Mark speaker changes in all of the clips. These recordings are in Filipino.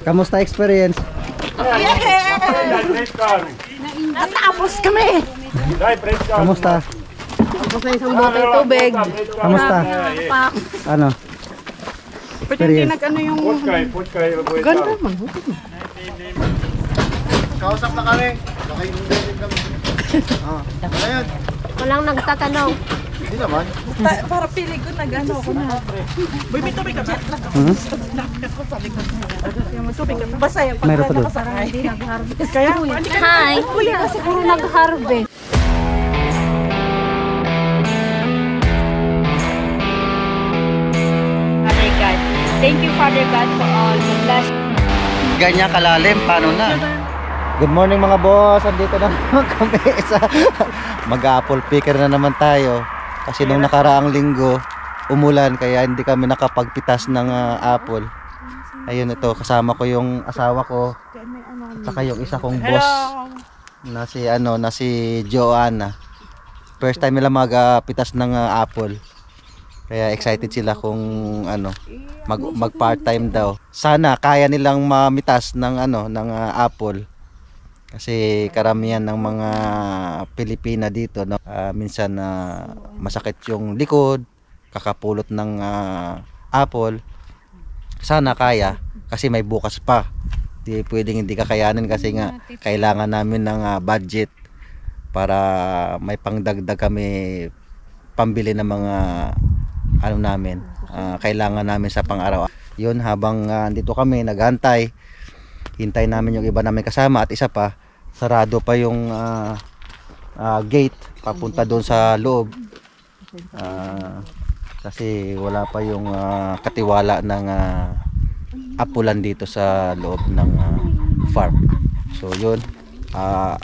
Speaker 1: Kamusta experience?
Speaker 2: Natapos kami.
Speaker 1: Kamusta?
Speaker 2: Tapos na isang boteng tubig.
Speaker 1: Kamusta? Ano?
Speaker 2: Pwede hindi nag-ano yung... Ganda man.
Speaker 3: Kausap na kami. Nakainundan kami. Ayun.
Speaker 4: Walang nagtatanong.
Speaker 3: Hindi naman.
Speaker 2: Para pili ko nag-ano ako na. Boy, may tubig ka ba? Tubig ka ba? Basta yung
Speaker 1: Meron pa doon.
Speaker 4: Hindi nag-harvest.
Speaker 2: Kaya,
Speaker 4: Hi! Kasi puro nag-harvest.
Speaker 5: Father God. Thank you, Father God, for all the blessings.
Speaker 1: Ganyan kalalim, paano na? Good morning mga boss, andito na naman kami sa mag-apple picker na naman tayo. Kasi nung nakaraang linggo, umulan kaya hindi kami nakapagpitas ng apple. Ayun, ito, kasama ko yung asawa ko at saka yung isa kong boss na si Joanna. First time nila magpitas ng apple. Kaya excited sila kung mag part-time daw. Sana kaya nilang mamitas ng apple. Kasi karamihan ng mga Pilipina dito minsan masakit yung likod, kakapulot ng apple. Sana kaya kasi may bukas pa. Di pwedeng hindi kakayanin kasi nga kailangan namin ng budget para may pangdagdag kami pambili ng mga namin kailangan namin sa pang-araw. Yun, habang dito kami naghantay, hintay namin yung iba namin kasama at isa pa, sarado pa yung gate papunta doon sa loob kasi wala pa yung katiwala ng apulan dito sa loob ng farm. So yun,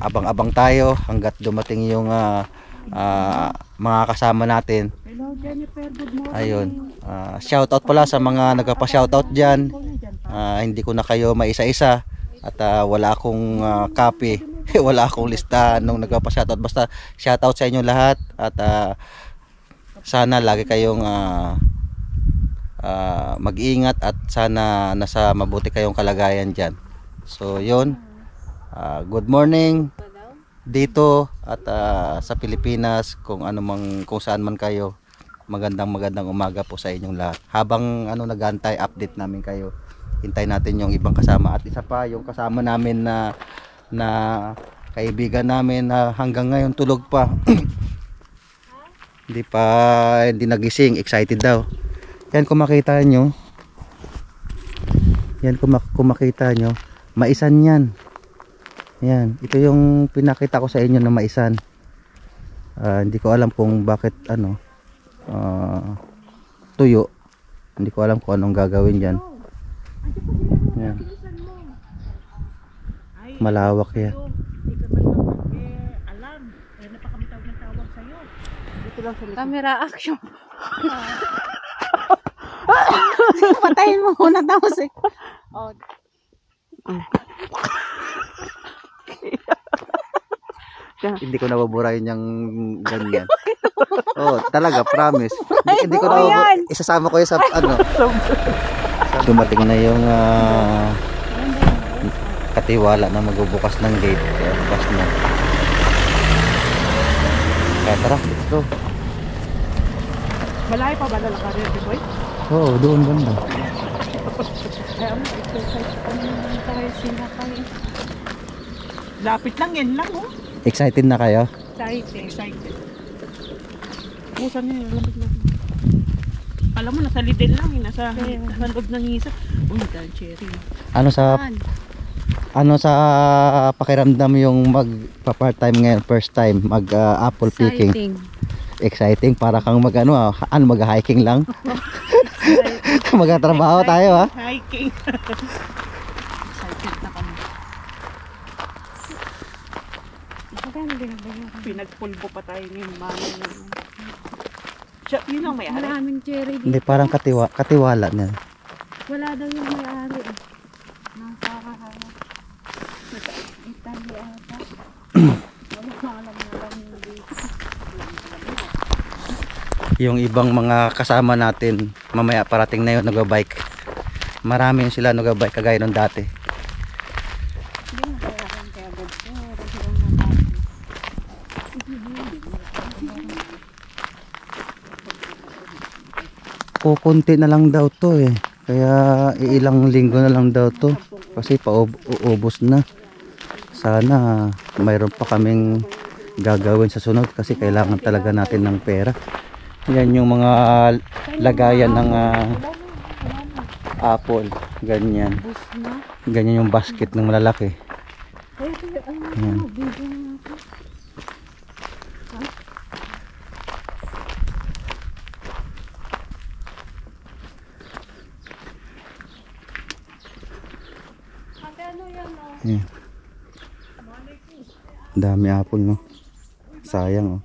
Speaker 1: abang-abang tayo hanggat dumating yung mga kasama natin. Ayun, shoutout pala sa mga nagpa-shoutout dyan. Hindi ko na kayo maisa-isa at wala akong copy wala akong listahan nung nagpa-shoutout. Basta shoutout sa inyo lahat at sana lagi kayong mag-iingat at sana nasa mabuti kayong kalagayan dyan. So yun, good morning dito at sa Pilipinas, kung saan man kayo. Magandang umaga po sa inyong lahat. Habang nag-aantay, update namin kayo. Hintay natin yung ibang kasama at isa pa yung kasama namin na kaibigan namin na hanggang ngayon tulog pa. hindi nagising, excited daw. Yan, kung makita nyo, maisan yan. Yan, ito yung pinakita ko sa inyo na maisan. Hindi ko alam kung bakit tuyo. Hindi ko alam kung anong gagawin dyan. Yan. Malawak yan.
Speaker 4: Camera action. Patayin mo muna tapos eh. Oh.
Speaker 1: Hindi ko nabuburahin yung ganyan. Oh, talaga, promise. Hindi ko nabuburahin. Isasama ko yung sa dumating na yung katiwala na magbubukas ng gate. Kaya bukas na. Kaya tara, let's go.
Speaker 2: Malay pa ba lalakarin, boy?
Speaker 1: Oo, doon banda.
Speaker 2: Kaya exercise pa naman tayo sinakay. Lapit lang yan lang, oh.
Speaker 1: Excited na kayo?
Speaker 2: Excited. Pusan niya, lamig lang. Alam mo, nasa lidl lang, nasa loob ng isa. Uy, cherry.
Speaker 1: Ano sa pakiramdam yung magpa-part-time ngayon, first time mag-apple picking? Exciting, para kang mag-hiking lang. Magtatrabaho tayo, ha?
Speaker 2: Hiking. Excited na kami. Pinagpulbo pa tayo ngayon. Yun ang may-ari.
Speaker 4: Maraming cherry dito.
Speaker 1: Hindi, parang katiwala na.
Speaker 4: Wala daw yung may-ari eh. Nakakahawa. Italy ata. Wala pa alam na lang dito.
Speaker 1: Yung ibang mga kasama natin mamaya parating na yun, nagbabike. marami yung sila nagabay kagaya nung dati. Kukunti na lang daw to eh. Kaya ilang linggo na lang daw to. Kasi paubos na. Sana mayroon pa kaming gagawin sa sunod kasi kailangan talaga natin ng pera. Yan yung mga lagayan ng apple. Ganyan. Ganyan yung basket ng malalaki. Yan. Yan. Dami apple no. Sayang oh.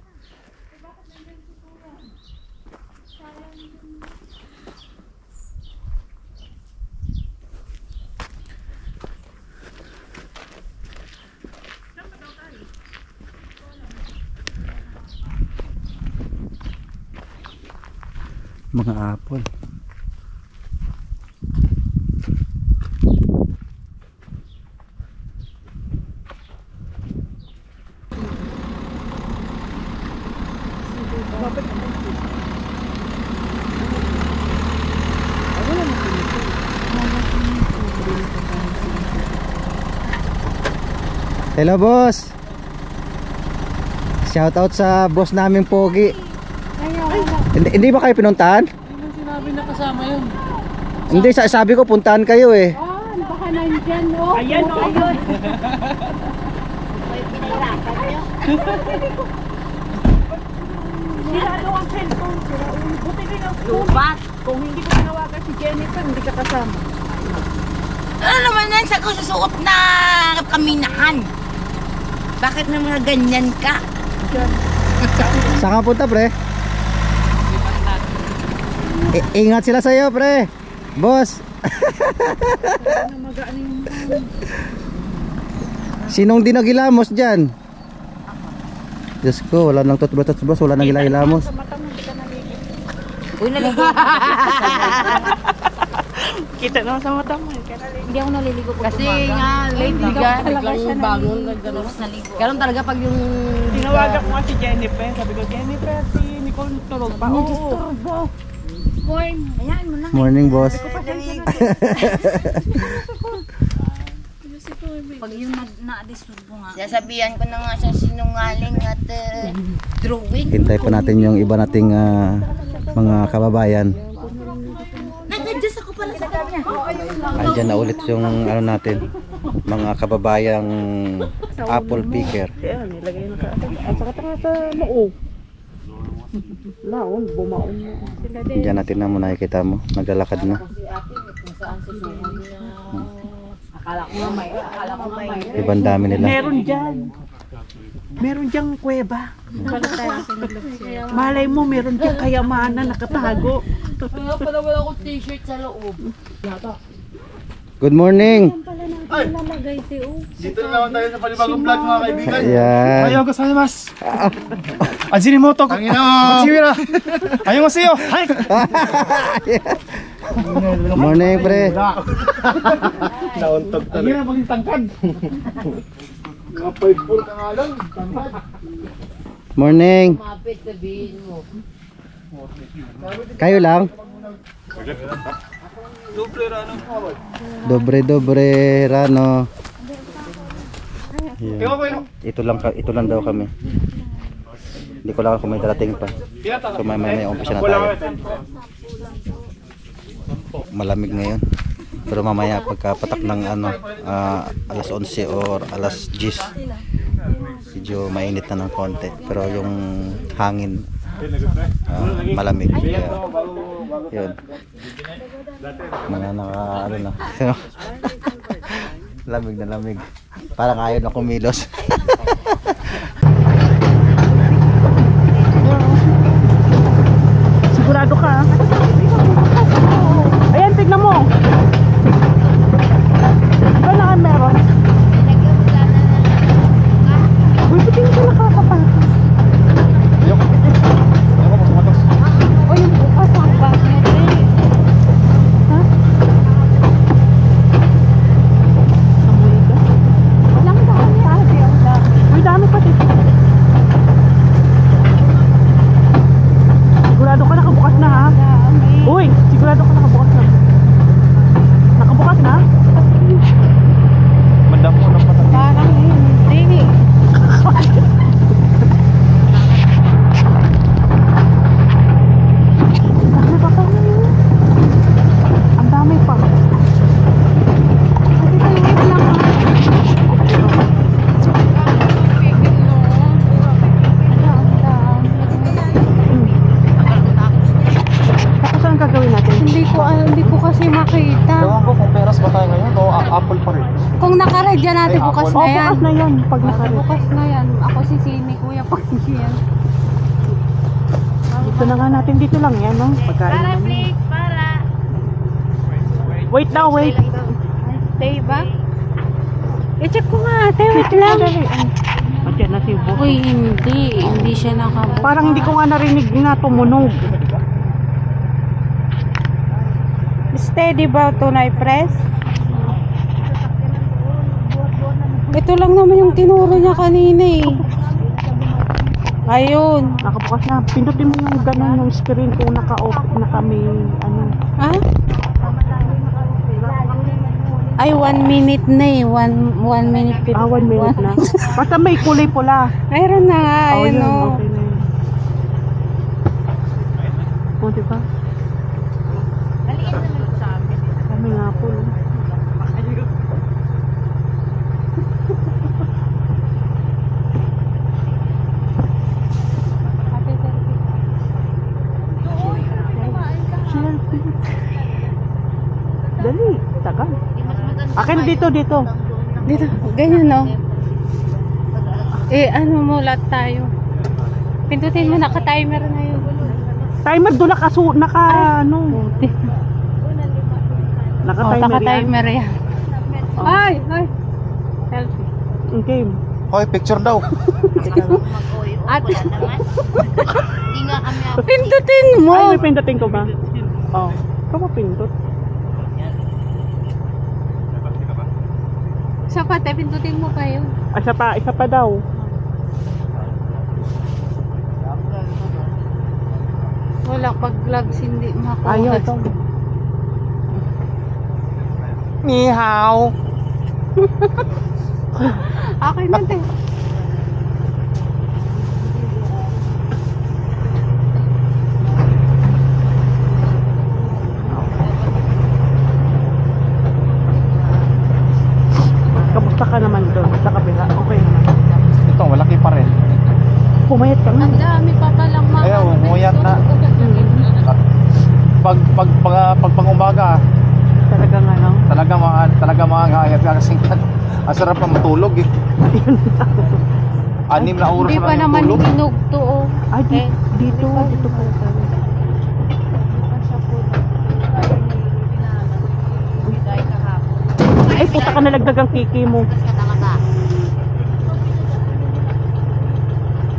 Speaker 1: Mga apple. Hello boss. Shout out sa boss namin Pogi. Hindi ba kayo pinuntahan?
Speaker 2: Sinabi na kasama yun.
Speaker 1: Hindi, sabi ko puntahan kayo eh.
Speaker 4: Baka nandyan, no?
Speaker 2: Ayan o. Ayun. Sirado ang cellphone. Buti din ang lubat. Kung hindi ko tinawagan si Jennifer, hindi ka kasama.
Speaker 6: Ano naman yan sa susuot na kaminahan? Bakit na mga ganyan ka?
Speaker 1: Saan ka punta pre? Ingat sila sa'yo pre. Boss. Sinong dinagilamos dyan? Diyos ko, wala nang toothbrush, wala nang hilamos.
Speaker 6: Uy, naligo.
Speaker 2: Kita naman sa mata mo.
Speaker 4: Hindi ako naliligo po.
Speaker 6: Kasi nga, late ka, biglang bangon, ganun talaga pag yung...
Speaker 2: Tinawagan ko nga si Jennifer. Sabi ko, Jennifer, si Nicole tulog pa. Oo.
Speaker 4: Ayan mo lang.
Speaker 1: Morning boss.
Speaker 4: Pag yung na-disturbo nga.
Speaker 6: Sasabihan ko na nga siya sinungaling at drawing.
Speaker 1: Hintay pa natin yung iba nating mga kababayan.
Speaker 6: Nag-adjust ako pala sa kanya.
Speaker 1: Andyan na ulit yung ano natin, mga kababayang apple picker.
Speaker 2: Ayan, nilagay na ka. At saka tanga sa noo. Laon, bumaon mo.
Speaker 1: Diyan natin na muna nakikita mo, naglalakad na.
Speaker 6: Akala ko may.
Speaker 1: Ibang dami nila.
Speaker 2: Meron diyang kuweba. Malay mo, meron diyang kayamanan nakatago.
Speaker 6: Kaya pala wala akong t-shirt sa loob.
Speaker 1: Good morning.
Speaker 3: Dito na naman tayo sa panibagong vlog mga kaibigan.
Speaker 1: Ayan.
Speaker 7: Ayaw ko sa mas. Ajinomoto.
Speaker 3: Tangina.
Speaker 7: Machiwira. Ayaw ko sa'yo. Hi.
Speaker 1: Morning pre.
Speaker 3: Nauntog
Speaker 7: Hindi na maging tangkad.
Speaker 3: Mga 5-4 ka nga lang. Tangkad.
Speaker 1: Morning.
Speaker 6: Mapit sabihin mo.
Speaker 1: Kayo lang? Dobre rano. Yan. Ito lang daw kami. Hindi ko lang kung may darating pa. So may umpisa na tayo. Malamig ngayon. Pero mamaya pagkapatak ng alas 11 or alas 10, medyo mainit na ng konti. Pero yung hangin malamig. Kaya, yun. Mga ano na. Lamig na lamig. Parang ayaw na kumilos.
Speaker 2: Sigurado ka. Ayan, tignan mo. Ano nga meron? Uy, pati yung nakakapakas. O yung bukas ang bakit. Ha?
Speaker 4: Sinadya natin bukas na yan.
Speaker 2: Bukas na yan. Pag nakarin.
Speaker 4: Bukas na yan. Ako si Sini, kuya, pag hindi yan.
Speaker 2: Dito na nga natin. Dito lang yan, no? Pagkain naman. Wait daw, wait.
Speaker 4: Stay ba? I-check ko nga, ate. Wait lang.
Speaker 2: Andiyan na si Bo.
Speaker 4: Uy, hindi. Hindi siya nakabuka.
Speaker 2: Parang hindi ko nga narinig na tumunog.
Speaker 4: Steady ba ito na i-press? Ito lang naman yung tinuro niya kanina eh. Ayun.
Speaker 2: Nakabukas na. Pindutin mo yung ganun yung screen kung naka-off na kami. Ano.
Speaker 4: Ha? Ay, 1 minute na eh. 1 minute.
Speaker 2: 1 minute na. Basta may kulay pula.
Speaker 4: Mayroon na nga.
Speaker 2: Oh,
Speaker 4: Ayun
Speaker 2: yun.
Speaker 4: o.
Speaker 2: Okay na yun. O, diba? Kami nga po. Dali, tagal. Akin dito.
Speaker 4: Dito. Ganyan no. Eh, ano mo lahat tayo. Pindutin mo, naka-timer na yun.
Speaker 2: Timer doon ano.
Speaker 4: Oh,
Speaker 2: Naka-timer yan.
Speaker 4: naka-timer yan.
Speaker 2: Oh.
Speaker 4: Ay. Selfie.
Speaker 2: Okay.
Speaker 1: Hoy, picture daw.
Speaker 4: At,
Speaker 6: Hindi nga kami
Speaker 4: pindutin mo.
Speaker 2: Ay, may pindutin ko ba? Oh. Ikaw mo pindot.
Speaker 4: Sapat eh, pindutin mo pa yun.
Speaker 2: Isa pa daw.
Speaker 4: Wala, pag gloves hindi makuha.
Speaker 2: Ayaw ito. Ni hao.
Speaker 4: Okay na din.
Speaker 2: Kamusta ka naman doon sa kabila? Okay naman.
Speaker 7: Ito, malaki pa rin.
Speaker 2: Pumayat ka nga.
Speaker 4: Ang dami pa palang mga...
Speaker 7: Ayaw, umuyat na. Pag pang-umaga,
Speaker 2: Talagang ano.
Speaker 7: talaga makakayat ka kasi ang sarap pa matulog eh. 6 na oras
Speaker 4: Hindi pa
Speaker 7: na
Speaker 4: naman
Speaker 7: tulog.
Speaker 4: hinog to oh.
Speaker 2: Ay,
Speaker 4: Eh,
Speaker 2: dito po. Ay, puta ka nalagdag ang kiki mo.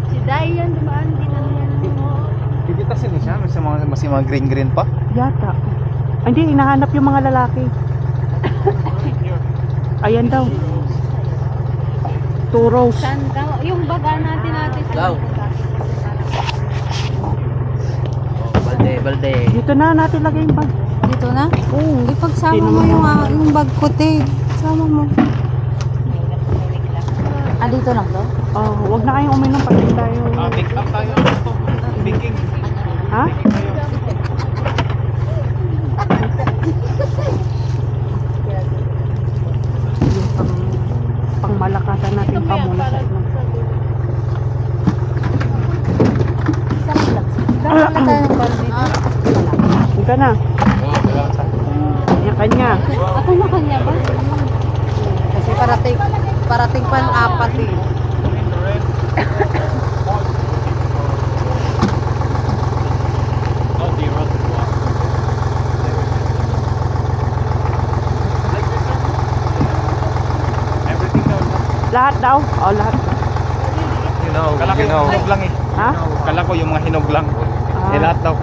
Speaker 4: Si Dayan dumaan din na yan.
Speaker 7: Tititasin niya siya, may mga green pa.
Speaker 2: Yata. Ay, hindi, hinahanap yung mga lalaki. Ayan daw. 2 rows.
Speaker 4: Saan daw? Yung baga natin.
Speaker 3: Daw. Balde.
Speaker 2: Dito na natin lagay yung bag.
Speaker 4: Dito na?
Speaker 2: Oo.
Speaker 4: Ipagsama
Speaker 2: Sino
Speaker 4: mo
Speaker 2: mo?
Speaker 4: yung bag ko, te. Sama mo. Ah, dito lang to?
Speaker 2: Oh, wag na kayong uminom pag hindi tayo.
Speaker 7: Pick up tayo. Picking.
Speaker 2: Ha? Yung pangmalakasan natin pamulat.
Speaker 4: Dami na tayo ng bag dito.
Speaker 2: Huwag ka na. Yung kanya.
Speaker 4: Ako na kanya ba?
Speaker 6: Kasi parating pa ng 4 eh.
Speaker 2: Lahat daw? Oh, lahat.
Speaker 7: Kala ko yung hinog lang eh.
Speaker 2: Ha?
Speaker 7: Kala ko yung mga hinog lang.
Speaker 2: Ah.
Speaker 7: Eh lahat daw.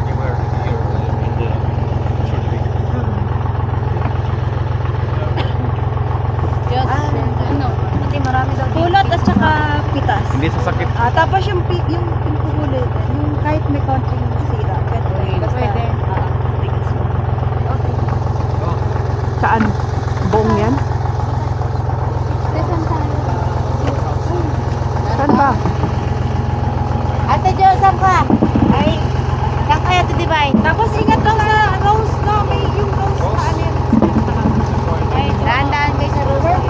Speaker 4: Ano?
Speaker 6: Hindi marami daw.
Speaker 5: Kulot at saka pitas.
Speaker 7: Hindi sasakit.
Speaker 5: Tapos yung pinukulit, yung kahit may konting sira.
Speaker 6: Pwede.
Speaker 2: Saan? Buong yan?
Speaker 4: Saan tayo?
Speaker 2: Saan ba?
Speaker 6: Ate Jo, saan ka? Ay, saan kaya ito, di ba?
Speaker 5: Tapos ingat lang sa rose, no? May yung rose sa alin.
Speaker 6: Ay, daan-daan kayo sa rose.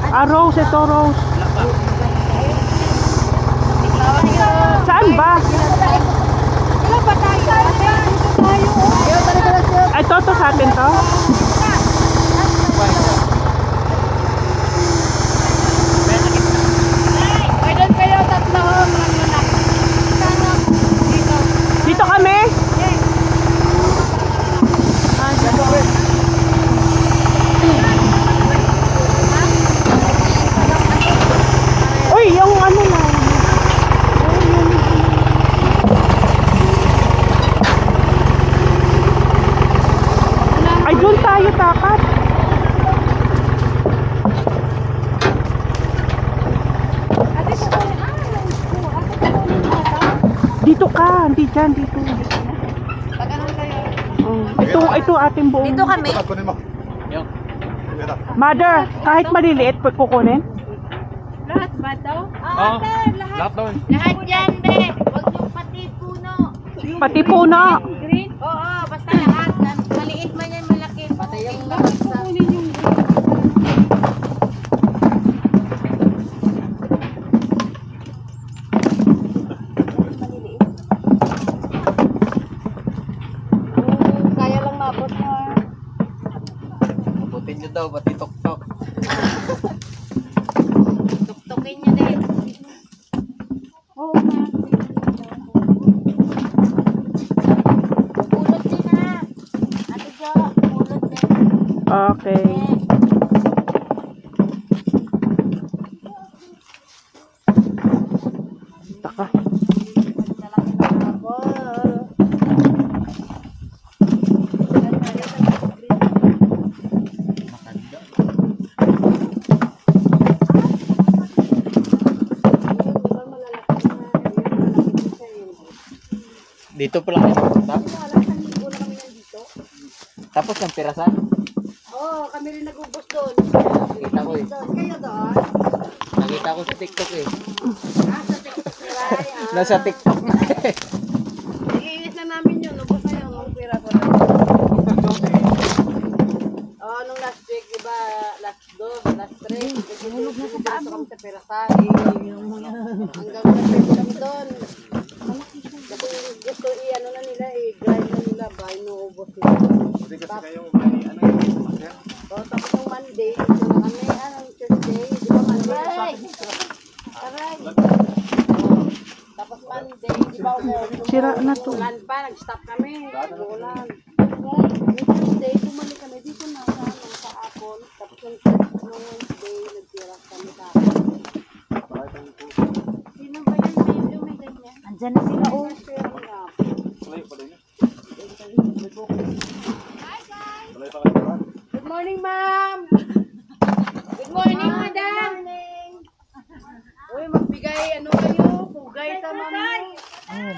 Speaker 2: Ah, Rose. Ito, Rose. Saan ba?
Speaker 5: Ilan ba tayo? Ate, dito tayo.
Speaker 2: Ay, to sa atin to? Doon tayo takat. Dito ka, hindi dyan, dito. Ito ating buong.
Speaker 5: Dito kami.
Speaker 2: Mother, kahit maliliit, kukunin?
Speaker 5: Lahat ba daw?
Speaker 7: Lahat daw.
Speaker 5: Lahat yan, be. Huwag yung pati puno.
Speaker 2: Pati puno.
Speaker 5: Green? Oo, basta lahat. Maliit man yan, malaki. Pati yung lahat sa...
Speaker 6: Kaya lang mabot mo.
Speaker 7: Abutin nyo daw, pati tok-tok.
Speaker 5: Tuktukin niya din.
Speaker 6: Oo, ma. Pulot din ha. Ate Jo, pulot din.
Speaker 2: Okay. Taka.
Speaker 7: Dito pala kayo nagpunta? Tapos ng pirasan?
Speaker 6: Oo, kami rin nag-ubos doon.
Speaker 7: Nakita ko eh.
Speaker 6: Kayo doon?
Speaker 7: Nakita ko sa TikTok eh.
Speaker 6: Sa TikTok nila.
Speaker 7: Nasa TikTok na eh.
Speaker 6: Iingit na namin yun. Ubos na yun. Ang pira ko na. Oo, nung last week, di ba? Last 2, last 3. Nagulog na sa paa mo. Sa pirasan. Hanggang sa lang doon. Kasi gusto i-ano na nila i-grind na nila ba? Inuubos nila. Tapos ng Monday, dito na kami. Anong Tuesday? Di ba Monday? Aray! Tapos Monday, di ba umuwi?
Speaker 2: Sira na to.
Speaker 6: Ulan pa, nag-stop kami. Ulan. Yung Tuesday, bumalik kami dito na sa Apple. Tapos yung Wednesday, nagtira kami sa Apple.
Speaker 5: Sino ba yan, baby? May ganyan.
Speaker 6: Andyan na sila, oh. Good morning, ma'am! Good morning, madam! Uy, magbigay, ano kayo? Pugay sa ma'am.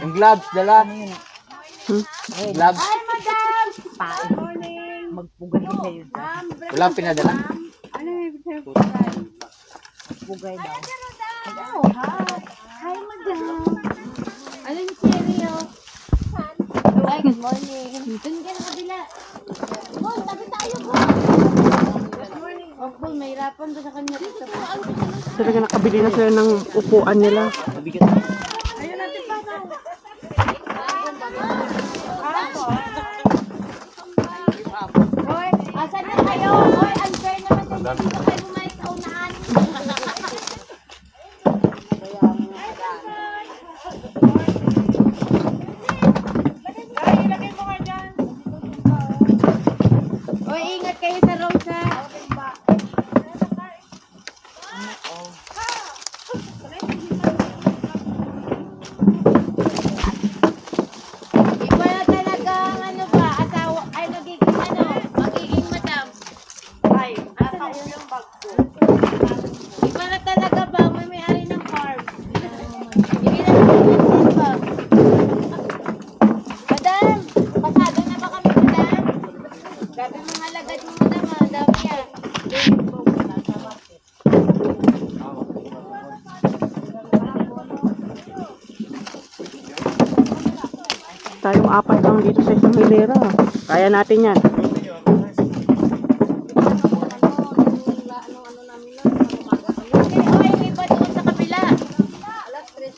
Speaker 7: Yung gloves, dala. Gloves.
Speaker 6: Hi, madam! Good morning!
Speaker 5: Magpugay kayo.
Speaker 6: Ma'am,
Speaker 7: Walang pinadala.
Speaker 6: ano yung ibig sabihin pugay?
Speaker 5: Pugay daw.
Speaker 6: Oh, hi, madam! Ano yung cherry, oh? Hi, good morning! Doon ka na kabila. Oh, tabi tayo po! Good morning! Oh, Paul, may hirapan doon sa kanya.
Speaker 2: Talaga nakabili na sila ng upuan nila.
Speaker 6: Ayun natin pa daw. Hoy, asan na kayo? Hoy, unfair naman din dito kayo bumalik sa unahan. Hoy, ingat kayo sa road ha. Iba na talaga ang ano ba, asawa, ay nagiging ano, magiging madam. Ay, asawa yung bag ko. Iba na talaga ba, may-ari ng farm. Hindi na naman ba? Madam, pasado na ba kami, madam? Grabe mga lagad mo, madam, ah, dami yan.
Speaker 2: Tayong apat lang dito sa isang hilera. Kaya natin yan.
Speaker 6: Oy, iba doon sa kabila. Alas 3.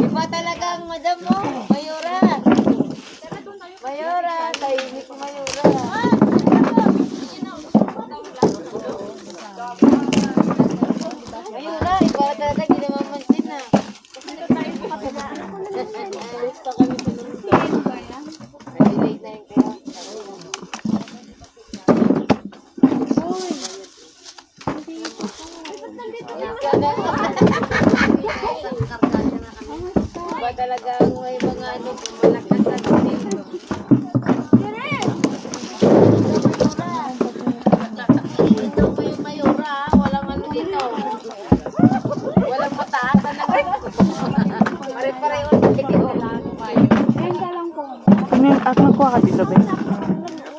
Speaker 6: Iba talaga ang madam mo, Mayora. Mayora, tahimik Mayora. Mayora, iba talaga, hindi naman mansin na. Alis pa kami sa nunod. Delay na yung kaya. Iba talaga ang may mga ano, malakas at dito.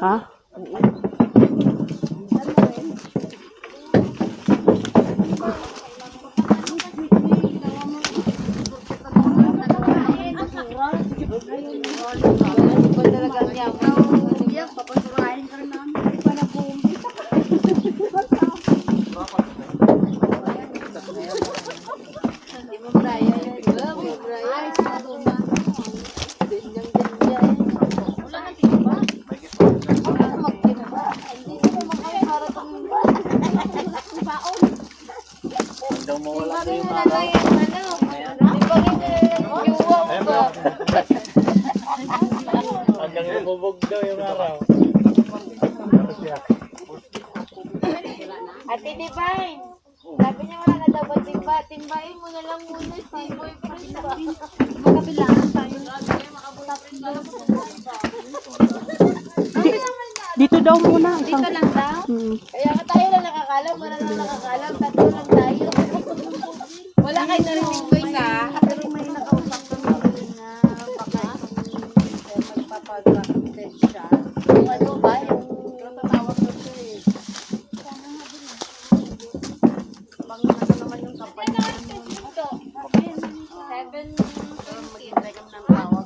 Speaker 2: Ha?
Speaker 6: Ate Divine, sabi niya wala na dapat timba. Timbahin mo na lang muna si boyfriend ba? Magkabilaan tayo.
Speaker 2: Dito daw muna.
Speaker 6: Dito lang daw? Kaya nga tayo lang nakakalam, wala lang nakakalam. Tatlo lang tayo. Wala kayo narinig ko isa. Pero may nakausap kami na baka magpapag-test siya. Yung ano ba? Yung tatawag ko siya eh. Pang-ano naman yung kampanya. Ito, 7:15. Maghintay kami ng tawag.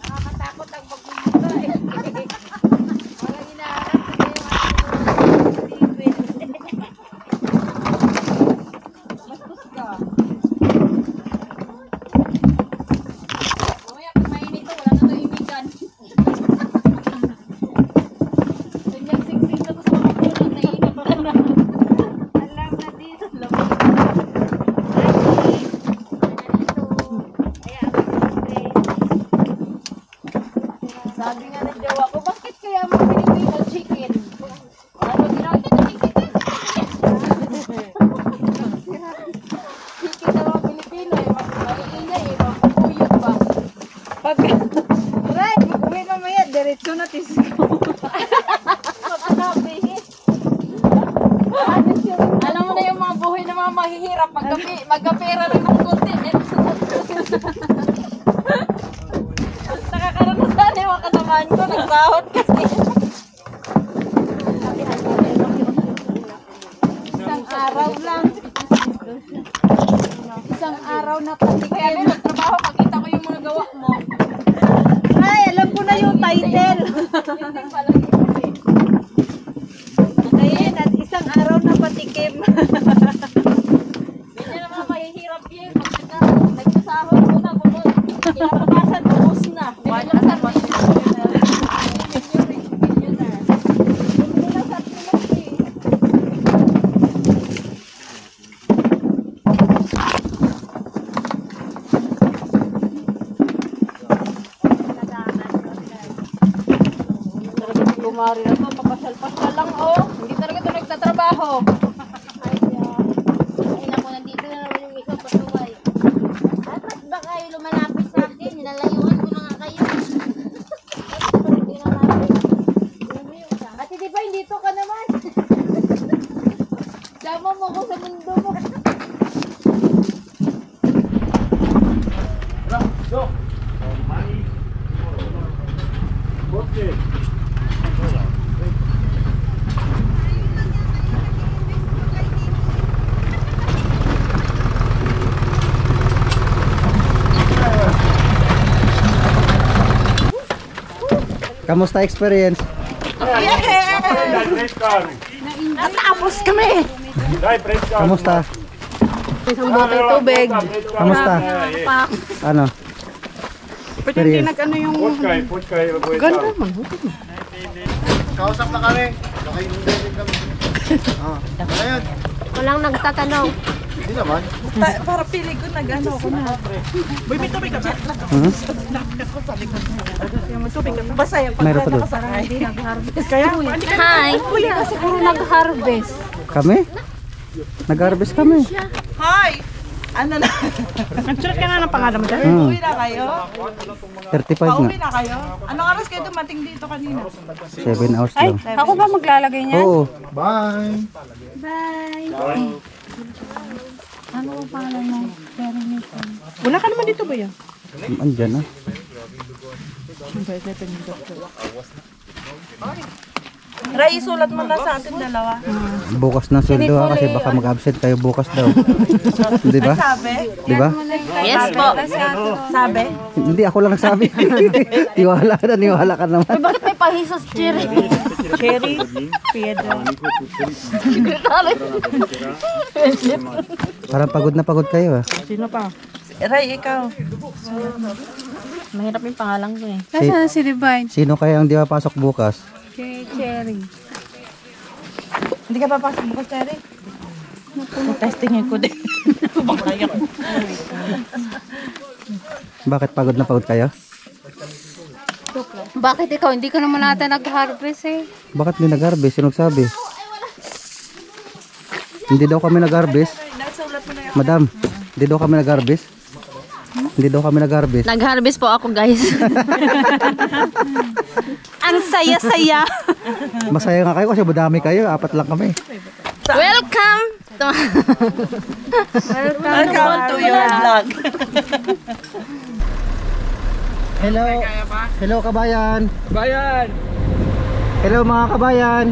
Speaker 6: Nakakatakot ang pagbubuka eh. Walang hinahanap kasi yung bastos ka. Mamaya pag mainit to, wala na to imigan. Ganyan siksik na to sa mga pulang, nainip ka na. Alam na dito. Sabi nga ng jowa ko, bakit kaya mga Pilipino chicken? Ano ginagawa ng chicken? Chicken na mga Pilipino eh, mag-iingay eh, mag-uyot pa. Pag, right, mag-uwi mamaya, diretso na tisco. Magkakabihit. Alam mo na yung mga buhay ng mga mahihirap, magkapera rin ng kunti. Nakakaranas yung mga kasamahan ko, nagsahod kasi. Isang araw lang. Isang araw na pati. Kaya may magtrabaho, makita ko yung mga gawa mo. Ay, alam ko na yung title. Hindi pala yun. Ayan, at isang araw na patikim. Ganyan ang mga mahihirap yun. Nagsasahod ko na, kinapabasan, bubos na. Kumari na to, papasal-pasal lang oh. Hindi talaga ito nagtatrabaho. Ay naku, nandito na naman yung isang patuway. At ba't ba kayo lumalapit sa akin? Nilalayuan ko na nga kayo. Ate di ba, dito ka naman? Sama mo ko sa mundo mo.
Speaker 1: Kamusta experience?
Speaker 2: Natapos kami!
Speaker 1: Kamusta?
Speaker 2: Isang bote tubig.
Speaker 1: Kamusta? Ano?
Speaker 2: Pwede hindi nag-ano yung... Ganda man.
Speaker 7: Kausap na kami. Nakainundan kami. Ayun.
Speaker 6: Walang nagtatanong.
Speaker 7: Hindi naman.
Speaker 2: Para pili ko nag-ano ako na. Boy, may tubig ka ba?
Speaker 1: Hmm?
Speaker 2: Yung tubig ka ba? Basta yung
Speaker 1: Meron pa doon.
Speaker 2: Hindi nag-harvest. Kaya, hindi ka
Speaker 4: Hi! Siguro nag-harvest.
Speaker 1: Kami? Nag-harvest kami.
Speaker 2: Hi! Ano na? Nagsulat ka na ng pangalan mo dyan?
Speaker 1: Hmm.
Speaker 2: Uwi na kayo?
Speaker 1: 35
Speaker 2: Pauwi
Speaker 1: nga.
Speaker 2: na kayo? Anong oras kayo dumating dito kanina?
Speaker 1: 7 hours lang.
Speaker 4: Ako ba maglalagay niya?
Speaker 1: Oo.
Speaker 7: Bye.
Speaker 4: Bye! Ano ang pangalan mo? Pero nito.
Speaker 2: Wala ka naman dito ba yan?
Speaker 1: Andyan na.
Speaker 2: Ray, isulat mo na sa ating dalawa.
Speaker 1: Bukas ng sweldo ha, kasi baka mag-absent kayo bukas daw. Di ba?
Speaker 2: Sabi?
Speaker 1: Di ba?
Speaker 5: Yes po.
Speaker 2: Sabi?
Speaker 1: Hindi, ako lang nagsabi. Niwala ka naman.
Speaker 5: Bakit may pahisos, Cherry?
Speaker 2: Cherry, Pedro.
Speaker 1: Parang pagod na pagod kayo ah.
Speaker 2: Sino pa? Ray, ikaw.
Speaker 5: Mahirap yung pangalan ko eh.
Speaker 4: Nasaan si Divine?
Speaker 1: Sino kaya ang di papasok bukas?
Speaker 4: Kay Cherry.
Speaker 2: Hindi ka papasok bukas, Cherry? Testingin ko din. Baka ko.
Speaker 1: Bakit pagod na pagod kayo?
Speaker 4: Bakit ikaw? Hindi ka naman ata nag-harvest eh.
Speaker 1: Bakit hindi nag-harvest? Sino nagsabi? Hindi daw kami nag-harvest. Madam, hindi daw kami nag-harvest. Hindi daw kami nag-harvest.
Speaker 5: Nag-harvest po ako, guys. Ang saya-saya.
Speaker 1: Masaya nga kayo kasi madami kayo. 4 lang kami.
Speaker 5: Welcome.
Speaker 2: Welcome to your vlog.
Speaker 1: Hello. Hello kabayan. Kabayan. Hello mga kabayan.